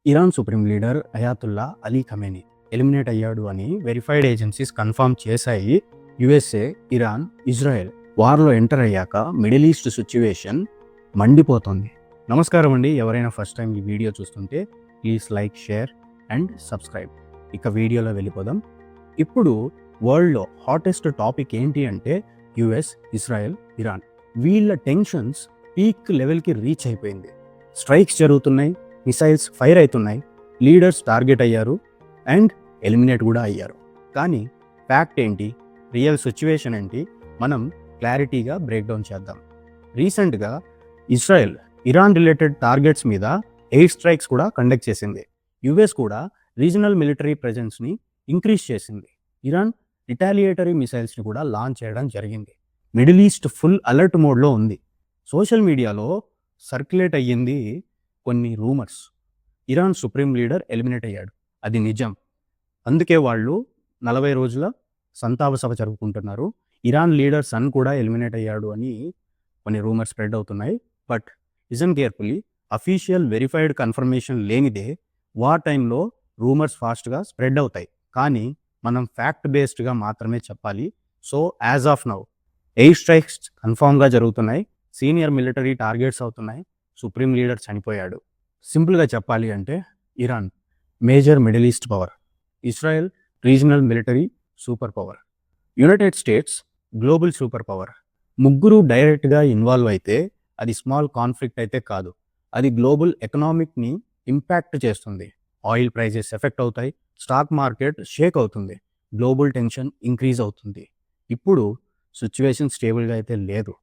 Iran supreme leader అయాతుల్లా Ali Khamenei eliminate అయ్యాడు అని verified agencies confirm చేశాయి. యుఎస్ఏ, ఇరాన్, ఇజ్రాయెల్ వార్లో ఎంటర్ అయ్యాక middle east situation మండిపోతుంది. నమస్కారం అండి. ఎవరైనా ఫస్ట్ టైం ఈ వీడియో చూస్తుంటే please like, share and subscribe. ఇక వీడియోలో వెళ్ళిపోదాం. ఇప్పుడు వరల్డ్లో హాటెస్ట్ టాపిక్ ఏంటి అంటే యుఎస్, ఇజ్రాయెల్, ఇరాన్. వీళ్ళ టెన్షన్స్ పీక్ లెవెల్కి రీచ్ అయిపోయింది. స్ట్రైక్స్ జరుగుతున్నాయి, మిసైల్స్ ఫైర్ అవుతున్నాయి, లీడర్స్ టార్గెట్ అయ్యారు అండ్ ఎలిమినేట్ కూడా అయ్యారు. కానీ ఫ్యాక్ట్ ఏంటి, రియల్ సిచ్యువేషన్ ఏంటి, మనం క్లారిటీగా బ్రేక్డౌన్ చేద్దాం. రీసెంట్గా ఇజ్రాయెల్ ఇరాన్ రిలేటెడ్ టార్గెట్స్ మీద 8 స్ట్రైక్స్ కూడా కండక్ట్ చేసింది. యుఎస్ కూడా రీజనల్ మిలిటరీ ప్రెజెన్స్ని ఇంక్రీజ్ చేసింది. ఇరాన్ రిటాలియేటరీ మిసైల్స్ని కూడా లాంచ్ చేయడం జరిగింది. మిడిల్ ఈస్ట్ ఫుల్ అలర్ట్ మోడ్లో ఉంది. సోషల్ మీడియాలో సర్క్యులేట్ అయ్యింది కొన్ని rumours. Iran supreme leader eliminate అయ్యాడు, అది నిజం. అందుకే వాళ్ళు 40 రోజుల సంతాప సభ జరుపుకుంటున్నారు. ఇరాన్ లీడర్ సన్ కూడా ఎలిమినేట్ అయ్యాడు అని కొన్ని రూమర్స్ స్ప్రెడ్ అవుతున్నాయి. But listen carefully, official verified confirmation లేనిదే వార్ టైంలో రూమర్స్ ఫాస్ట్గా స్ప్రెడ్ అవుతాయి. కానీ మనం ఫ్యాక్ట్ బేస్డ్గా మాత్రమే చెప్పాలి. So as of now 8 strikes కన్ఫామ్గా జరుగుతున్నాయి, సీనియర్ మిలిటరీ టార్గెట్స్ అవుతున్నాయి, సుప్రీం లీడర్ చనిపోయాడు. సింపుల్గా చెప్పాలి అంటే Iran major middle east power, Israel regional military super power, United states global super power. ముగ్గురు డైరెక్ట్గా ఇన్వాల్వ్ అయితే అది స్మాల్ కాన్ఫ్లిక్ట్ అయితే కాదు, అది గ్లోబల్ ఎకనామిక్ని ఇంపాక్ట్ చేస్తుంది. ఆయిల్ ప్రైజెస్ ఎఫెక్ట్ అవుతాయి, స్టాక్ మార్కెట్ షేక్ అవుతుంది, గ్లోబల్ టెన్షన్ ఇంక్రీజ్ అవుతుంది. ఇప్పుడు సిచ్యువేషన్ స్టేబుల్గా అయితే లేదు.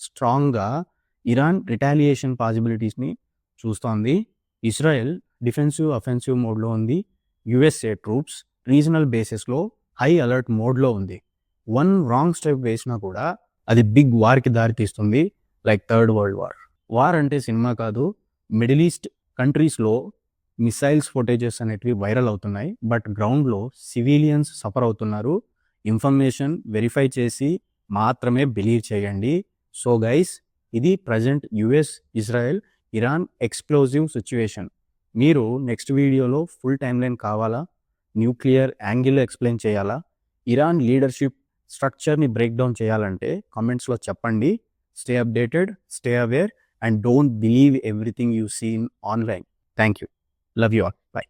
స్ట్రాంగ్గా ఇరాన్ రిటాలియేషన్ పాసిబిలిటీస్ని చూస్తోంది. ఇజ్రాయెల్ డిఫెన్సివ్ అఫెన్సివ్ మోడ్లో ఉంది. యుఎస్ఏ ట్రూప్స్ రీజనల్ బేసెస్లో హై అలర్ట్ మోడ్లో ఉంది. వన్ రాంగ్ స్టెప్ వేసినా కూడా అది బిగ్ వార్కి దారితీస్తుంది, like third world war. War అంటే సినిమా కాదు. మిడిల్ ఈస్ట్ కంట్రీస్లో మిసైల్స్ ఫుటేజెస్ అనేటివి వైరల్ అవుతున్నాయి, బట్ గ్రౌండ్లో సివిలియన్స్ సఫర్ అవుతున్నారు. ఇన్ఫర్మేషన్ వెరిఫై చేసి మాత్రమే బిలీవ్ చేయండి. సో గైస్, ఇది present US, Israel, Iran explosive situation. మీరు నెక్స్ట్ వీడియోలో ఫుల్ టైమ్ లైన్ కావాలా, న్యూక్లియర్ యాంగిల్ ఎక్స్ప్లెయిన్ చేయాలా, ఇరాన్ లీడర్షిప్ స్ట్రక్చర్ని బ్రేక్ డౌన్ చేయాలంటే కామెంట్స్లో చెప్పండి. Stay updated, stay aware and don't believe everything you see in online. Thank you. Love you all. By.